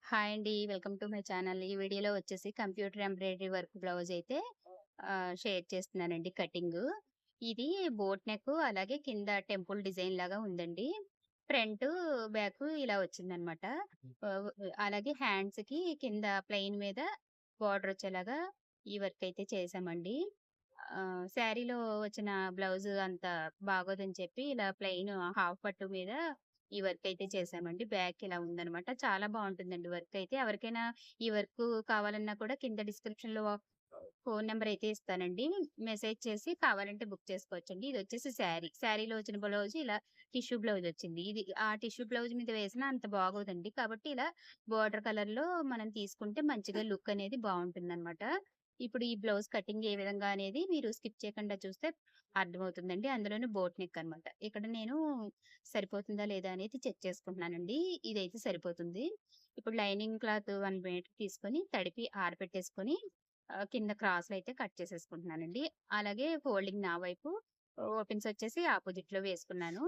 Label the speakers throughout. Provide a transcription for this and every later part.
Speaker 1: Hi అండి. Welcome to my channel. ఈ వీడియోలో వచ్చేసి కంప్యూటర్ ఎంబ్రాయిడరీ వర్క్ బ్లౌజ్ అయితే షేర్ చేస్తున్నానండి కటింగు. ఇది బోట్ నెక్ అలాగే కింద టెంపుల్ డిజైన్ లాగా ఉందండి. ఫ్రంటు, బ్యాకు ఇలా వచ్చిందనమాట. ఆహ్, అలాగే హ్యాండ్స్‌కి కింద ప్లెయిన్ మీద బోర్డర్ వచ్చేలాగా ఈ వర్క్ అయితే చేశామండి. శారీలో వచ్చిన బ్లౌజ్ అంత బాగోదని చెప్పి ఇలా ప్లెయిన్ హాఫ్ పట్టు మీద ఈ వర్క్ అయితే చేశామండి. బ్యాక్ ఇలా ఉందనమాట. చాలా బావుంటుందండి వర్క్ అయితే. ఎవరికైనా ఈ వర్క్ కావాలన్నా కూడా కింద డిస్క్రిప్షన్‌లో ఫోను నంబర్ అయితే ఇస్తానండి. మెసేజ్ చేసి కావాలంటే బుక్ చేసుకోవచ్చండి. ఇదొచ్చేసి శారీ. శారీలో వచ్చిన బ్లౌజ్ ఇలా టిష్యూ బ్లౌజ్ వచ్చింది. ఇది ఆ టిష్యూ బ్లౌజ్ మీద వేసినా అంత బాగోదండి. కాబట్టి ఇలా బోర్డర్ కలర్‌లో మనం తీసుకుంటే మంచిగా లుక్ అనేది బావుంటుందనమాట. ఇప్పుడు ఈ బ్లౌజ్ కటింగ్ ఏ విధంగా అనేది మీరు స్కిప్ చేయకుండా చూస్తే అర్థమవుతుందండి. అందులోను బోట్ నెక్ అనమాట. ఇక్కడ నేను సరిపోతుందా లేదా అనేది చెక్ చేసుకుంటున్నానండి. ఇదైతే సరిపోతుంది. ఇప్పుడు లైనింగ్ క్లాత్ 1 మీటర్ తీసుకొని తడిపి ఆరబెట్టేసుకొని కింద క్రాస్‌లయితే కట్ చేసేసుకుంటున్నానండి. అలాగే ఫోల్డింగ్ నా వైపు ఓపెన్స్ వచ్చేసి ఆపోజిట్‌లో వేసుకున్నాను.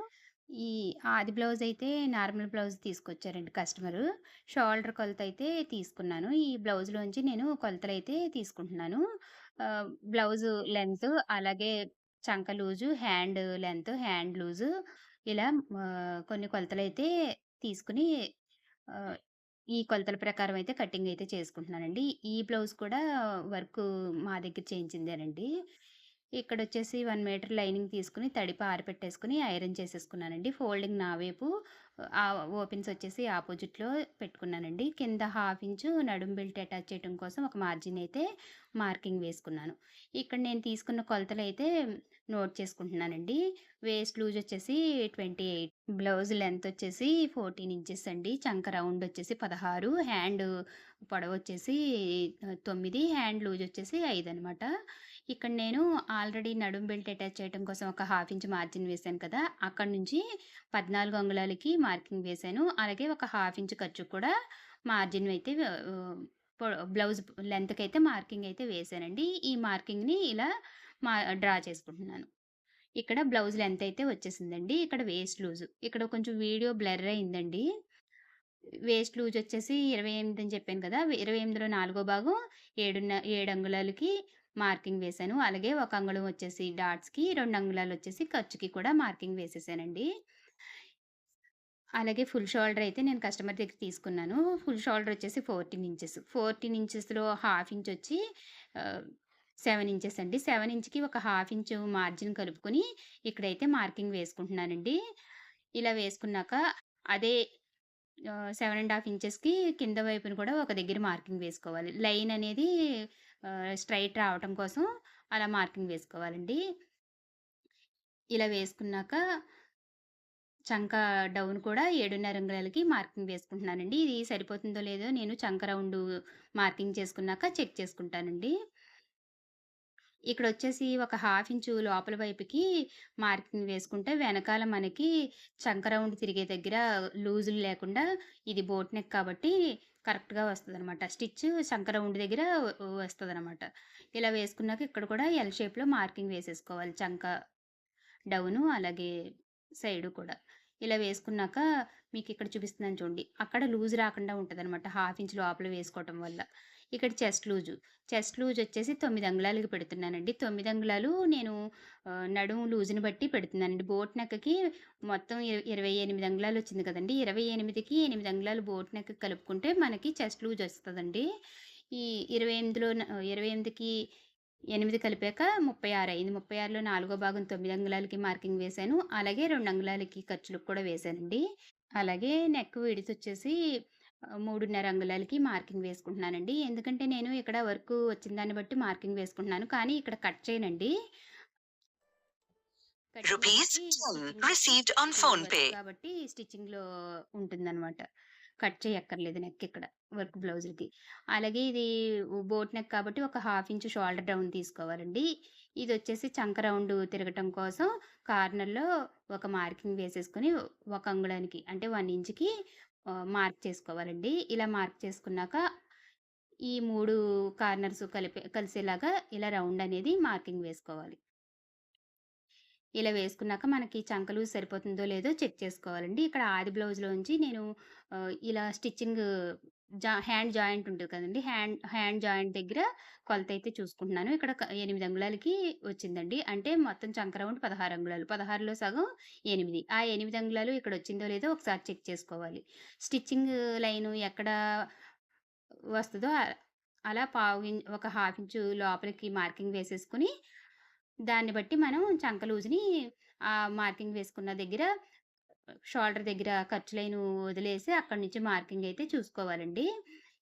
Speaker 1: ఈ ఆది బ్లౌజ్ అయితే నార్మల్ బ్లౌజ్ తీసుకొచ్చారండి కస్టమరు. షోల్డర్ కొలతయితే తీసుకున్నాను. ఈ బ్లౌజ్‌లోంచి నేను కొలతలైతే తీసుకుంటున్నాను. బ్లౌజు లెంత్ అలాగే చంక loose, hand length, hand loose ఇలా కొన్ని కొలతలైతే తీసుకొని ఆహ్, ఈ కొలతల ప్రకారం అయితే కటింగ్ అయితే చేసుకుంటున్నానండి. ఈ బ్లౌజ్ కూడా వర్కు మా దగ్గర చేయించిందేనండి. ఇక్కడొచ్చేసి 1 మీటర్ లైనింగ్ తీసుకొని తడిపి ఆరపెట్టేసుకొని ఐరన్ చేసేసుకున్నానండి. ఫోల్డింగ్ నా వైపు ఓపెన్స్ వచ్చేసి ఆపోజిట్‌లో పెట్టుకున్నానండి. కింద హాఫ్ ఇంచు నడుం బెల్ట్ అటాచ్ చేయటం కోసం ఒక మార్జిన్ అయితే మార్కింగ్ వేసుకున్నాను. ఇక్కడ నేను తీసుకున్న కొలతలైతే నోట్ చేసుకుంటున్నానండి. వేస్ట్ లూజ్ వచ్చేసి 28, బ్లౌజ్ లెంత్ వచ్చేసి 14 ఇంచెస్ అండి. చంక రౌండ్ వచ్చేసి 16, హ్యాండ్ పొడవొచ్చేసి 9, హ్యాండ్ లూజ్ వచ్చేసి 5 అనమాట. ఇక్కడ నేను ఆల్రెడీ నడుం బెల్ట్ అటాచ్ చేయడం కోసం ఒక హాఫ్ ఇంచ్ మార్జిన్ వేశాను కదా! అక్కడి నుంచి 14 అంగుళాలకి మార్కింగ్ వేశాను. అలాగే ఒక హాఫ్ ఇంచ్ ఖర్చుకు కూడా మార్జిన్ అయితే బ్లౌజ్ లెంత్‌కైతే మార్కింగ్ అయితే వేశానండి. ఈ మార్కింగ్‌ని ఇలా మా డ్రా చేసుకుంటున్నాను. ఇక్కడ బ్లౌజ్ లెంత్ అయితే వచ్చేసిందండి. ఇక్కడ వేస్ట్ లూజ్. ఇక్కడ కొంచెం వీడియో బ్లర్ అయిందండి. వేస్ట్ లూజ్ వచ్చేసి 28 అని చెప్పాను కదా! 28లో నాలుగో భాగం 7 అంగుళాలకి మార్కింగ్ వేశాను. అలాగే 1 అంగుళం వచ్చేసి డాట్స్‌కి, 2 అంగుళాలు వచ్చేసి ఖర్చుకి కూడా మార్కింగ్ వేసేసానండి. అలాగే ఫుల్ షోల్డర్ అయితే నేను కస్టమర్ దగ్గర తీసుకున్నాను. ఫుల్ షోల్డర్ వచ్చేసి 14 ఇంచెస్. 14 ఇంచెస్‌లో హాఫ్ ఇంచ్ వచ్చి ఆహ్, 7 ఇంచెస్ అండి. 7 ఇంచ్‌కి ఒక హాఫ్ ఇంచు మార్జిన్ కలుపుకొని ఇక్కడైతే మార్కింగ్ వేసుకుంటున్నానండి. ఇలా వేసుకున్నాక అదే 7 ½ ఇంచెస్‌కి కింద వైపున కూడా ఒక దగ్గర మార్కింగ్ వేసుకోవాలి. లైన్ అనేది స్ట్రెయిట్ రావటం కోసం అలా మార్కింగ్ వేసుకోవాలండి. ఇలా వేసుకున్నాక చంక డౌన్ కూడా 7:30 అంగుళాలకి మార్కింగ్ వేసుకుంటున్నానండి. ఇది సరిపోతుందో లేదో నేను చంక రౌండు మార్కింగ్ చేసుకున్నాక చెక్ చేసుకుంటానండి. ఇక్కడొచ్చేసి ఒక హాఫ్ ఇంచు లోపల వైపుకి మార్కింగ్ వేసుకుంటే వెనకాల మనకి చంక రౌండ్ తిరిగే దగ్గర లూజులు లేకుండా ఇది బోట్ నెక్ కాబట్టి కరెక్ట్‌గా వస్తదనమాట. స్టిచ్చు చంక రౌండ్ దగ్గర వస్తదనమాట. ఇలా వేసుకున్నాక ఇక్కడ కూడా ఎల్ షేప్‌లో మార్కింగ్ వేసేసుకోవాలి. చంక డౌను అలాగే సైడు కూడా. ఇలా వేసుకున్నాక మీకిక్కడ చూపిస్తున్నాను చూడండి. అక్కడ లూజ్ రాకుండా ఉంటదనమాట. హాఫ్ ఇంచ్ లోపల వేసుకోవటం వల్ల. ఇక్కడ చెస్ట్ లూజు. చెస్ట్ లూజ్ వచ్చేసి 9 అంగుళాలకి పెడుతున్నానండి. 9 అంగుళాలు నేను నడుము లూజ్‌ని బట్టి పెడుతున్నానండి. బోట్ నెక్‌కి మొత్తం 28 అంగుళాలు వచ్చింది కదండీ! 28కి 8 అంగుళాలు బోట్ నెక్‌కి కలుపుకుంటే మనకి చెస్ట్ లూజ్ వస్తదండి. ఈ 28కి 8 కలిపాక 36 అయింది. 36లో నాలుగో భాగం 9 అంగుళాలకి మార్కింగ్ వేశాను. అలాగే 2 అంగుళాలకి ఖర్చులకు కూడా వేశానండి. అలాగే నెక్ విడ్త్ వచ్చేసి 3:30 అంగుళాలకి మార్కింగ్ వేసుకుంటున్నానండి. ఎందుకంటే నేను ఇక్కడ వర్కు వచ్చిన దాన్ని బట్టి మార్కింగ్ వేసుకుంటున్నాను. కానీ ఇక్కడ కట్ చేయనండి. కటింగ్
Speaker 2: Rupees
Speaker 1: వచ్చేసి
Speaker 2: 10
Speaker 1: స్టిచ్చింగ్‌లో
Speaker 2: received on
Speaker 1: వర్క్
Speaker 2: PhonePe.
Speaker 1: కాబట్టి స్టిచ్చింగ్‌లో ఉంటుందనమాట. కట్ చేయక్కర్లేదు నెక్ ఇక్కడ వర్క్ బ్లౌజులకి. అలాగే ఇది బోట్ నెక్ కాబట్టి ఒక హాఫ్ ఇంచ్ షోల్డర్ డౌన్ తీసుకోవాలండి. ఇదొచ్చేసి చంక రౌండ్ తిరగటం కోసం కార్నర్‌లో ఒక మార్కింగ్ వేసేసుకొని ఒక అంగుళానికి అంటే 1 ఇంచ్‌కి మార్క్ చేసుకోవాలండి. ఇలా మార్క్ చేసుకున్నాక ఈ 3 కార్నర్స్ కలిసేలాగా ఇలా రౌండ్ అనేది మార్కింగ్ వేసుకోవాలి. ఇలా వేసుకున్నాక మనకి చంక లూజ్ సరిపోతుందో లేదో చెక్ చేసుకోవాలండి. ఇక్కడ ఆది బ్లౌజ్‌లోంచి నేను ఇలా స్టిచ్చింగ్ హ్యాండ్ జాయింట్ ఉంటది కదండీ! హ్యాండ్ జాయింట్ దగ్గర కొలతైతే చూసుకుంటున్నాను. ఇక్కడ 8 అంగుళాలకి వచ్చిందండి. అంటే మొత్తం చంక రౌండ్ 16 అంగుళాలు. 16లో సగం 8. ఆ 8 అంగుళాలు ఇక్కడ వచ్చిందో లేదో ఒకసారి చెక్ చేసుకోవాలి. స్టిచ్చింగ్ లైను ఎక్కడ వస్తదో అలా ఒక హాఫ్ ఇంచు లోపలికి మార్కింగ్ వేసేసుకొని, దాన్ని బట్టి మనం చంక లూజ్‌ని మార్కింగ్ వేసుకున్న దగ్గర షోల్డర్ దగ్గర ఖర్చు లైను వదిలేసి అక్కడి నుంచి మార్కింగ్ అయితే చూసుకోవాలండి.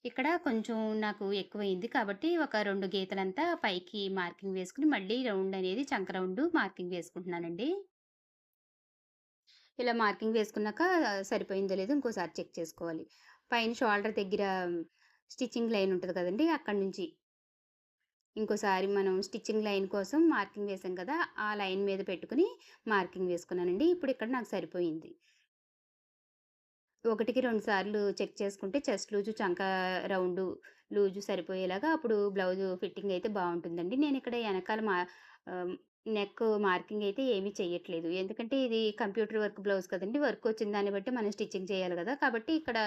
Speaker 1: ఇక్కడ కొంచెం నాకు ఎక్కువయింది కాబట్టి ఒక 2 గీతలంతా పైకి మార్కింగ్ వేసుకొని మళ్ళీ రౌండ్ అనేది చంక రౌండు మార్కింగ్ వేసుకుంటున్నానండి. ఇలా మార్కింగ్ వేసుకున్నాక సరిపోయిందో లేదో ఇంకోసారి చెక్ చేసుకోవాలి. పైన షోల్డర్ దగ్గర స్టిచ్చింగ్ లైన్ ఉంటది కదండీ! అక్కడి నుంచి ఇంకోసారి మనం స్టిచ్చింగ్ లైన్ కోసం మార్కింగ్ వేసాం కదా! ఆ లైన్ మీద పెట్టుకొని మార్కింగ్ వేసుకున్నానండి. ఇప్పుడు ఇక్కడ నాకు సరిపోయింది. ఒకటికి 2 సార్లు చెక్ చేసుకుంటే చెస్ట్ లూజు, చంక రౌండు లూజు సరిపోయేలాగా అప్పుడు బ్లౌజు ఫిట్టింగ్ అయితే బావుంటుందండి. నేనిక్కడ ఎనకాల ఆహ్, నెక్ మార్కింగ్ అయితే ఏమీ చెయ్యట్లేదు. ఎందుకంటే ఇది కంప్యూటర్ వర్క్ బ్లౌజ్ కదండీ! వర్క్ వచ్చిన దాన్ని బట్టి మనం స్టిచ్చింగ్ చేయాలి గదా! కాబట్టి ఇక్కడ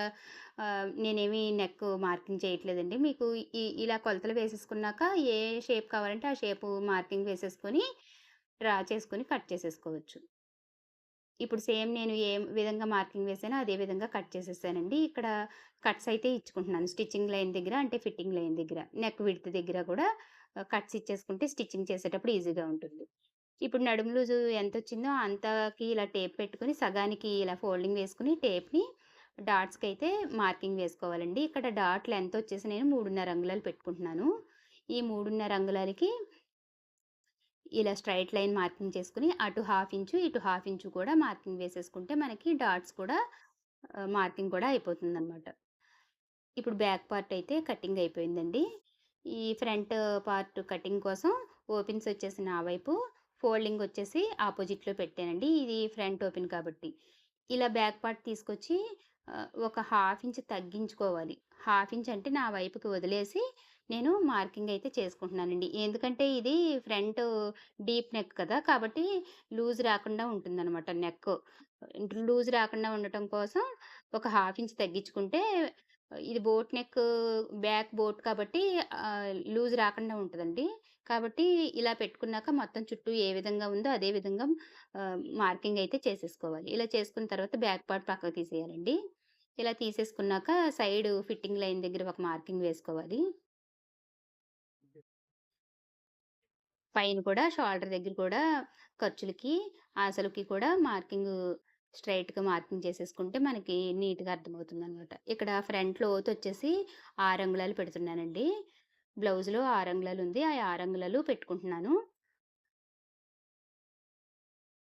Speaker 1: నేనేమి నెక్ మార్కింగ్ చేయట్లేదండి. మీకు ఇలా కొలతలు వేసేసుకున్నాక ఏ షేప్ కావాలంటే ఆ షేపు మార్కింగ్ వేసేసుకొని, డ్రా చేసుకొని కట్ చేసేసుకోవచ్చు. ఇప్పుడు సేమ్ నేను ఏ విధంగా మార్కింగ్ వేసానో అదే విధంగా కట్ చేసేసానండి. ఇక్కడ కట్స్ అయితే ఇచ్చుకుంటున్నాను. స్టిచ్చింగ్ లైన్ దగ్గర అంటే ఫిట్టింగ్ లైన్ దగ్గర. నెక్ విడ్త్ దగ్గర కూడా కట్స్ ఇచ్చేసుకుంటే స్టిచ్చింగ్ చేసేటప్పుడు ఈజీగా ఉంటుంది. ఇప్పుడు నడుము లూజు ఎంతొచ్చిందో అంతకి ఇలా టేప్ పెట్టుకొని సగానికి ఇలా ఫోల్డింగ్ వేసుకొని టేప్‌ని డాట్స్‌కైతే మార్కింగ్ వేసుకోవాలండి. ఇక్కడ డాట్ లెంత్ వచ్చేసి నేను 3.5 అంగుళాలు పెట్టుకుంటున్నాను. ఈ 3.5 అంగుళాలకి ఇలా స్ట్రెయిట్ లైన్ మార్కింగ్ చేసుకొని అటు హాఫ్ ఇంచు, ఇటు హాఫ్ ఇంచు కూడా మార్కింగ్ వేసేసుకుంటే మనకి డాట్స్ కూడా మార్కింగ్ కూడా అయిపోతుందనమాట. ఇప్పుడు బ్యాక్ పార్ట్ అయితే కటింగ్ అయిపోయిందండి. ఈ ఫ్రంట్ పార్ట్ కటింగ్ కోసం ఓపెన్స్ వచ్చేసి నా వైపు, ఫోల్డింగ్ వచ్చేసి ఆపోజిట్‌లో పెట్టానండి. ఇది ఫ్రంట్ ఓపెన్ కాబట్టి. ఇలా బ్యాక్ పార్ట్ తీసుకొచ్చి ఒక హాఫ్ ఇంచ్ తగ్గించుకోవాలి. హాఫ్ ఇంచ్ అంటే నా వైపుకి వదిలేసి నేను మార్కింగ్ అయితే చేసుకుంటున్నానండి. ఎందుకంటే ఇది ఫ్రంట్ డీప్ నెక్ కదా! కాబట్టి లూజ్ రాకుండా ఉంటుందనమాట నెక్. లూజ్ రాకుండా ఉండటం కోసం ఒక హాఫ్ ఇంచ్ తగ్గించుకుంటే ఇది బోట్ నెక్ బ్యాక్ బోట్ కాబట్టి లూజ్ రాకుండా ఉంటదండి. కాబట్టి ఇలా పెట్టుకున్నాక మొత్తం చుట్టూ ఏ విధంగా ఉందో అదే విధంగా మార్కింగ్ అయితే చేసేసుకోవాలి. ఇలా చేసుకున్న తర్వాత బ్యాక్ పార్ట్ పక్కకు తీసేయాలండి. ఇలా తీసేసుకున్నాక సైడ్ ఫిట్టింగ్ లైన్ దగ్గర ఒక మార్కింగ్ వేసుకోవాలి. పైన కూడా షోల్డర్ దగ్గర కూడా ఖర్చులకి, ఆసలకి కూడా స్ట్రెయిట్‌గా మార్కింగ్ చేసేసుకుంటే మనకి నీట్‌గా అర్థమవుతుందనమాట. ఇక్కడ ఫ్రంట్ లోతొచ్చేసి 6 అంగుళాలు పెడుతున్నానండి. బ్లౌజ్‌లో 6 అంగుళాలుంది. ఆ 6 అంగుళాలు పెట్టుకుంటున్నాను.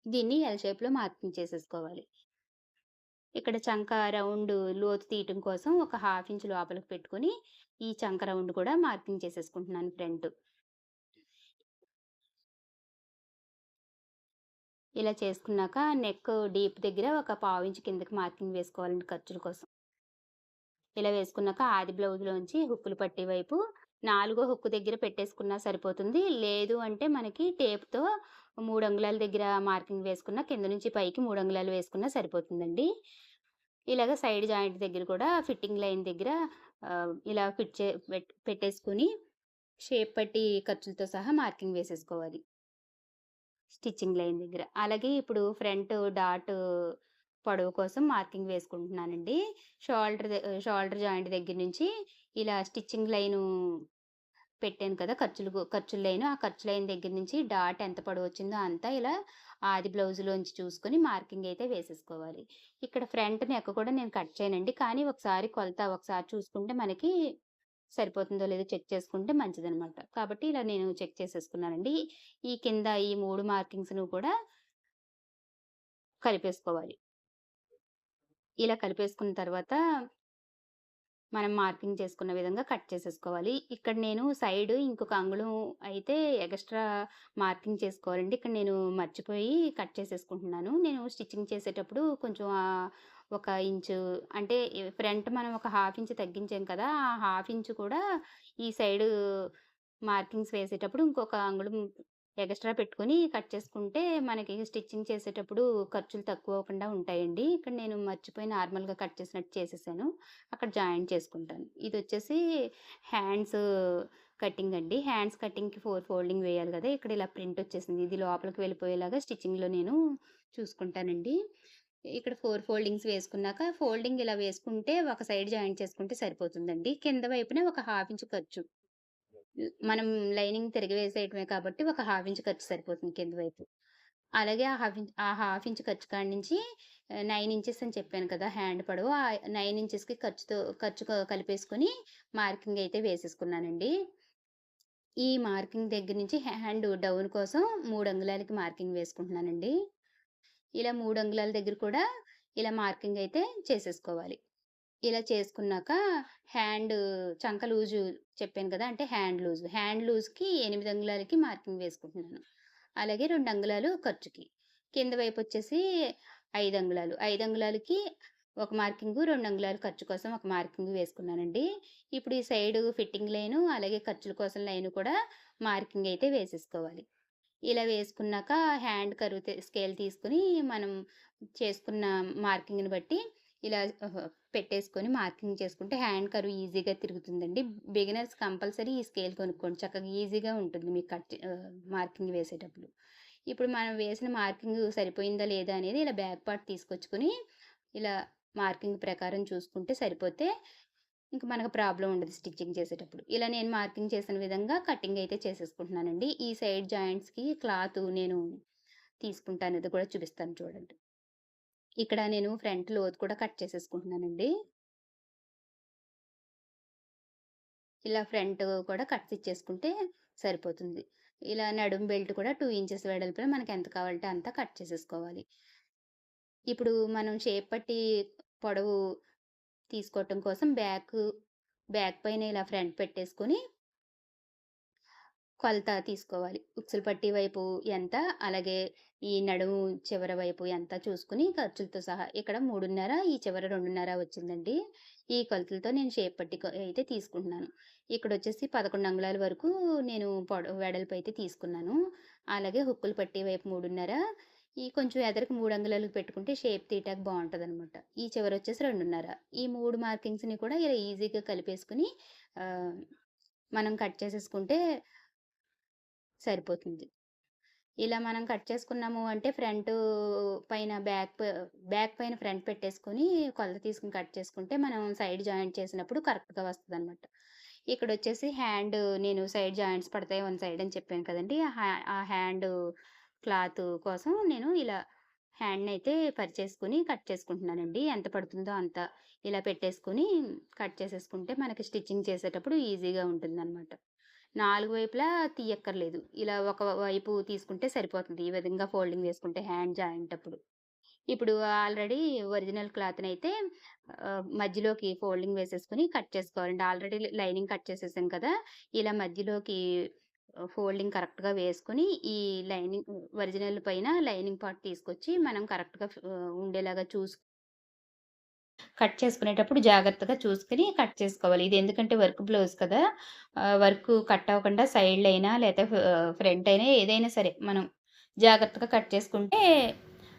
Speaker 1: దీన్ని ఎల్ షేప్‌లో మార్కింగ్ చేసేసుకోవాలి. ఇక్కడ చంక రౌండ్ లోతు తీయటం కోసం ఒక హాఫ్ ఇంచ్ లోపలికి పెట్టుకొని, ఈ చంక రౌండ్ కూడా మార్కింగ్ చేసేసుకుంటున్నాను ఫ్రంట్. ఇలా చేసుకున్నాక నెక్ డీప్ దగ్గర ఒక పావించి కిందకి మార్కింగ్ వేసుకోవాలండి ఖర్చుల కోసం. ఇలా వేసుకున్నాక ఆది బ్లౌజ్‌లోంచి హుక్కులు పట్టీ వైపు నాలుగో హుక్కు దగ్గర పెట్టేసుకున్నా సరిపోతుంది. లేదు అంటే మనకి టేప్‌తో 3 అంగుళాల దగ్గర మార్కింగ్ వేసుకున్న కింద నుంచి పైకి 3 అంగుళాలు వేసుకున్నా సరిపోతుందండి. ఇలాగ సైడ్ జాయింట్ దగ్గర కూడా ఫిట్టింగ్ లైన్ దగ్గర ఇలా ఫిట్ చే పెట్టేసుకొని షేప్ పట్టి ఖర్చులతో సహా మార్కింగ్ వేసేసుకోవాలి. స్టిచ్చింగ్ లైన్ దగ్గర. అలాగే ఇప్పుడు ఫ్రంట్ డాట్ పొడవు కోసం మార్కింగ్ వేసుకుంటున్నానండి. షోల్డర్ జాయింట్ దగ్గర నుంచి ఇలా స్టిచ్చింగ్ లైను పెట్టాను కదా! ఖర్చుల లైను. ఆ ఖర్చు లైన్ దగ్గర నుంచి డాట్ ఎంత పొడవొచ్చిందో అంతా ఇలా ఆది బ్లౌజ్‌లోంచి చూసుకొని మార్కింగ్ అయితే వేసేసుకోవాలి. ఇక్కడ ఫ్రంట్ నెక్ కూడా నేను కట్ చేయనండి. కానీ ఒకసారి చూసుకుంటే మనకి సరిపోతుందో లేదో చెక్ చేసుకుంటే మంచిదనమాట. కాబట్టి ఇలా నేను చెక్ చేసేసుకున్నానండి. ఈ కింద ఈ 3 మార్కింగ్స్‌ను కూడా కలిపేసుకోవాలి. ఇలా కలిపేసుకున్న తర్వాత మనం మార్కింగ్ చేసుకున్న విధంగా కట్ చేసేసుకోవాలి. ఇక్కడ నేను సైడ్ ఇంకొక అంగుళం అయితే ఎగస్ట్రా మార్కింగ్ చేసుకోవాలండి. ఇక్కడ నేను మర్చిపోయి కట్ చేసేసుకుంటున్నాను. నేను స్టిచ్చింగ్ చేసేటప్పుడు కొంచెం ఒక ఇంచు అంటే ఫ్రంట్ మనం ఒక హాఫ్ ఇంచ్ తగ్గించాం కదా! ఆ హాఫ్ ఇంచ్ కూడా ఈ సైడు మార్కింగ్స్ వేసేటప్పుడు ఇంకొక అంగుళం ఎగస్ట్రా పెట్టుకొని కట్ చేసుకుంటే మనకి స్టిచ్చింగ్ చేసేటప్పుడు ఖర్చులు తక్కువ అవ్వకుండా ఉంటాయండి. ఇక్కడ నేను మర్చిపోయి నార్మల్‌గా కట్ చేసినట్టు చేసేసాను. అక్కడ జాయింట్ చేసుకుంటాను. ఇదొచ్చేసి హ్యాండ్స్ కటింగ్ అండి. హ్యాండ్స్ కటింగ్‌కి 4 ఫోల్డింగ్ వేయాలి గదా! ఇక్కడ ఇలా ప్రింట్ వచ్చేసింది. ఇది లోపలికి వెళ్ళిపోయేలాగా స్టిచ్చింగ్‌లో నేను చూసుకుంటానండి. ఇక్కడ 4 ఫోల్డింగ్స్ వేసుకున్నాక ఫోల్డింగ్ ఇలా వేసుకుంటే ఒక సైడ్ జాయింట్ చేసుకుంటే సరిపోతుందండి. కింద వైపున ఒక హాఫ్ ఇంచ్ ఖర్చు. మనం లైనింగ్ తిరిగి వేసేయటమే కాబట్టి ఒక హాఫ్ ఇంచ్ ఖర్చు సరిపోతుంది కింద వైపు. అలాగే ఆ హాఫ్ ఇంచ్ ఖర్చు కాడి నుంచి 9 ఇంచెస్ అని చెప్పాను కదా! హ్యాండ్ పొడవు. ఆ 9 ఇంచెస్‌కి ఖర్చు కలిపేసుకొని మార్కింగ్ అయితే వేసేసుకున్నానండి. ఈ మార్కింగ్ దగ్గర నుంచి హ్యాండ్ డౌన్ కోసం 3 అంగుళాలకి మార్కింగ్ వేసుకుంటున్నానండి. ఇలా 3 అంగుళాల దగ్గర కూడా ఇలా మార్కింగ్ అయితే చేసేసుకోవాలి. ఇలా చేసుకున్నాక హ్యాండ్ చంక లూజు చెప్పాను కదా! అంటే హ్యాండ్ లూజ్. హ్యాండ్ లూజ్‌కి 8 అంగుళాలకి మార్కింగ్ వేసుకుంటున్నాను. అలాగే 2 అంగుళాలు ఖర్చుకి. కింద వైపొచ్చేసి 5 అంగుళాలు. 5 అంగుళాలకి ఒక మార్కింగు, 2 అంగుళాలు ఖర్చు కోసం ఒక మార్కింగ్ వేసుకున్నానండి. ఇప్పుడు ఈ సైడు ఫిట్టింగ్ లైను, అలాగే ఖర్చుల కోసం లైను కూడా మార్కింగ్ అయితే వేసేసుకోవాలి. ఇలా వేసుకున్నాక హ్యాండ్ కరువు స్కేల్ తీసుకొని మనం చేసుకున్న మార్కింగ్‌ని బట్టి ఇలా పెట్టేసుకొని మార్కింగ్ చేసుకుంటే హ్యాండ్ కర్వ్ ఈజీగా తిరుగుతుందండి. బిగినర్స్ కంపల్సరీ ఈ స్కేల్ కొనుక్కోండి. చక్కగా ఈజీగా ఉంటుంది మీకు మార్కింగ్ వేసేటప్పుడు. ఇప్పుడు మనం వేసిన మార్కింగ్ సరిపోయిందా లేదా అనేది ఇలా బ్యాక్ పార్ట్ తీసుకొచ్చుకొని ఇలా మార్కింగ్ ప్రకారం చూసుకుంటే సరిపోతే ఇంక మనకు ప్రాబ్లమ్ ఉండదు స్టిచ్చింగ్ చేసేటప్పుడు. ఇలా నేను మార్కింగ్ చేసిన విధంగా కటింగ్ అయితే చేసేసుకుంటున్నానండి. ఈ సైడ్ జాయింట్స్‌కి క్లాతు నేను తీసుకుంటాను. అది కూడా చూపిస్తాను చూడండి. ఇక్కడ నేను ఫ్రంట్ లోతు కూడా కట్ చేసేసుకుంటున్నానండి. ఇలా ఫ్రంట్ కూడా కట్స్ ఇచ్చేసుకుంటే సరిపోతుంది. ఇలా నడుము బెల్ట్ కూడా 2 ఇంచెస్ వెడల్పున మనకి ఎంత కావాలంటే అంత కట్ చేసేసుకోవాలి. ఇప్పుడు మనం షేప్ పట్టి పొడవు తీసుకోవటం కోసం బ్యాక్ పైన ఇలా ఫ్రంట్ పెట్టేసుకొని కొలత తీసుకోవాలి. ఉక్సులు పట్టి వైపు ఎంత, అలాగే ఈ నడుము చివర వైపు ఎంత చూసుకొని ఖర్చులతో సహా ఇక్కడ 3:30 ఈ చివర 2:30 వచ్చిందండి. ఈ కొలతలతో నేను షేప్ పట్టి అయితే తీసుకుంటున్నాను. ఇక్కడొచ్చేసి 11 అంగుళాల వరకు నేను వెడల్పు అయితే తీసుకున్నాను. అలాగే హుక్కులు పట్టి వైపు 3:30 ఈ కొంచెం ఎదరికి 3 అంగుళాలకు పెట్టుకుంటే షేప్ తీయటానికి బావుంటదనమాట. ఈ చివరొచ్చేసి 2:30 ఈ 3 మార్కింగ్స్‌ని కూడా ఇలా ఈజీగా కలిపేసుకొని ఆహ్, మనం కట్ చేసేసుకుంటే సరిపోతుంది. ఇలా మనం కట్ చేసుకున్నాము అంటే పైన బ్యాక్ పైన ఫ్రంట్ పెట్టేసుకొని కొలత తీసుకొని కట్ చేసుకుంటే మనం సైడ్ జాయింట్ చేసినప్పుడు కరెక్ట్‌గా వస్తదనమాట. ఇక్కడొచ్చేసి నేను సైడ్ జాయింట్స్ పడతాయి వన్ సైడ్ అని చెప్పాను కదండీ! ఆ హ్యాండ్ క్లాత్ కోసం నేను ఇలా హ్యాండ్‌నయితే పరిచేసుకొని కట్ చేసుకుంటున్నానండి. ఎంత పడుతుందో అంత ఇలా పెట్టేసుకొని కట్ చేసేసుకుంటే మనకి స్టిచ్చింగ్ చేసేటప్పుడు ఈజీగా ఉంటుందనమాట. 4 వైపులా తీయక్కర్లేదు. ఇలా ఒక వైపు తీసుకుంటే సరిపోతుంది. ఈ విధంగా ఫోల్డింగ్ వేసుకుంటే హ్యాండ్ జాయింట్ అప్పుడు. ఇప్పుడు ఆల్రెడీ ఒరిజినల్ క్లాత్‌నయితే మధ్యలోకి ఫోల్డింగ్ వేసేసుకొని కట్ చేసుకోవాలండి. ఆల్రెడీ లైనింగ్ కట్ చేసేసాం కదా! ఇలా మధ్యలోకి ఫోల్డింగ్ కరెక్ట్‌గా వేసుకొని, ఈ లైనింగ్ ఒరిజినల్ పైన లైనింగ్ పార్ట్ తీసుకొచ్చి మనం కరెక్ట్‌గా ఉండేలాగా కట్ చేసుకునేటప్పుడు జాగ్రత్తగా చూసుకొని కట్ చేసుకోవాలి. ఇది ఎందుకంటే వర్క్ బ్లౌజ్ కదా! వర్క్ కట్ అవ్వకుండా సైడ్‌లైనా లేతే ఫ్రంట్ అయినా ఏదైనా సరే మనం జాగ్రత్తగా కట్ చేసుకుంటే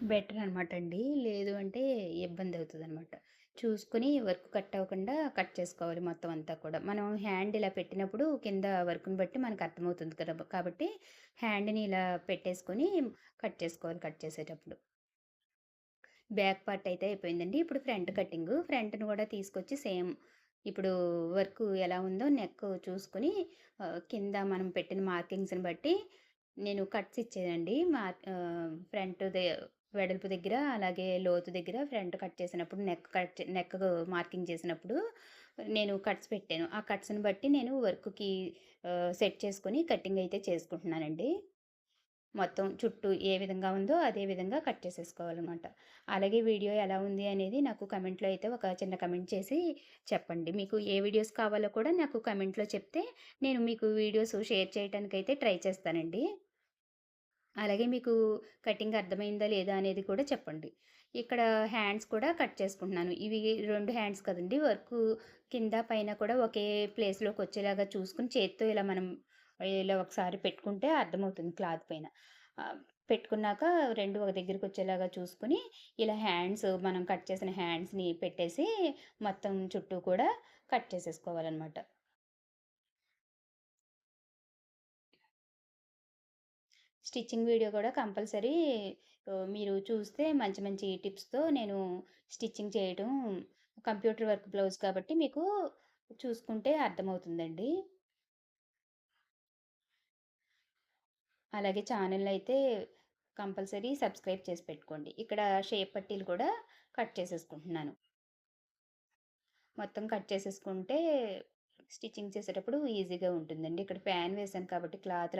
Speaker 1: బెటర్ అనమాట అండి. లేదు అంటే ఇబ్బందవుతదనమాట. చూసుకొని వర్క్ కట్ అవ్వకుండా కట్ చేసుకోవాలి మొత్తం అంతా కూడా. మనం హ్యాండ్ ఇలా పెట్టినప్పుడు కింద వర్క్‌ని బట్టి మనకు అర్థమవుతుంది కదా! కాబట్టి హ్యాండ్‌ని ఇలా పెట్టేసుకొని కట్ చేసుకోవాలి కట్ చేసేటప్పుడు. బ్యాక్ పార్ట్ అయితే అయిపోయిందండి. ఇప్పుడు ఫ్రంట్ కటింగు. ఫ్రంట్‌ని కూడా తీసుకొచ్చి సేమ్ ఇప్పుడు వర్కు ఎలా ఉందో నెక్ చూసుకొని కింద మనం పెట్టిన మార్కింగ్స్‌ని బట్టి నేను కట్స్ ఇచ్చానండి. ఫ్రంట్ వెడల్పు దగ్గర, అలాగే లోతు దగ్గర ఫ్రంట్ కట్ చేసినప్పుడు నెక్ మార్కింగ్ చేసినప్పుడు నేను కట్స్ పెట్టాను. ఆ కట్స్‌ని బట్టి నేను వర్క్‌కి సెట్ చేసుకొని కటింగ్ అయితే చేసుకుంటున్నానండి. మొత్తం చుట్టూ ఏ విధంగా ఉందో అదే విధంగా కట్ చేసేసుకోవాలనమాట. అలాగే వీడియో ఎలా ఉంది అనేది నాకు కమెంట్‌లో అయితే ఒక చిన్న కమెంట్ చేసి చెప్పండి. మీకు ఏ వీడియోస్ కావాలో కూడా నాకు కమెంట్‌లో చెప్తే నేను మీకు వీడియోస్ షేర్ చేయటానికైతే ట్రై చేస్తానండి. అలాగే మీకు కటింగ్ అర్థమైందా లేదా అనేది కూడా చెప్పండి. ఇక్కడ హ్యాండ్స్ కూడా కట్ చేసుకుంటున్నాను. ఇవి 2 హ్యాండ్స్ కదండీ! కింద పైన కూడా ఒకే ప్లేస్‌లోకొచ్చేలాగా చూసుకొని చేత్తో ఇలా మనం ఇలా ఒకసారి పెట్టుకుంటే అర్థమవుతుంది క్లాత్ పైన. ఆహ్, పెట్టుకున్నాక 2 ఒక దగ్గరికొచ్చేలాగా చూసుకొని, ఇలా మనం కట్ చేసిన హ్యాండ్స్‌ని పెట్టేసి, మొత్తం చుట్టూ కూడా కట్ చేసేసుకోవాలనమాట. స్టిచ్చింగ్ వీడియో కూడా కంపల్సరీ మీరు చూస్తే మంచి మంచి టిప్స్‌తో నేను స్టిచ్చింగ్ చేయటం కంప్యూటర్ వర్క్ బ్లౌజ్ కాబట్టి మీకు చూసుకుంటే అర్థమవుతుందండి. అలాగే ఛానెల్‌నయితే కంపల్సరీ సబ్స్క్రైబ్ చేసి పెట్టుకోండి. ఇక్కడ షేప్ పట్టీలు కూడా కట్ చేసేసుకుంటున్నాను. మొత్తం కట్ చేసేసుకుంటే స్టిచ్చింగ్ చేసేటప్పుడు ఈజీగా ఉంటుందండి. ఇక్కడ ఫ్యాన్ వేశాను కాబట్టి క్లాత్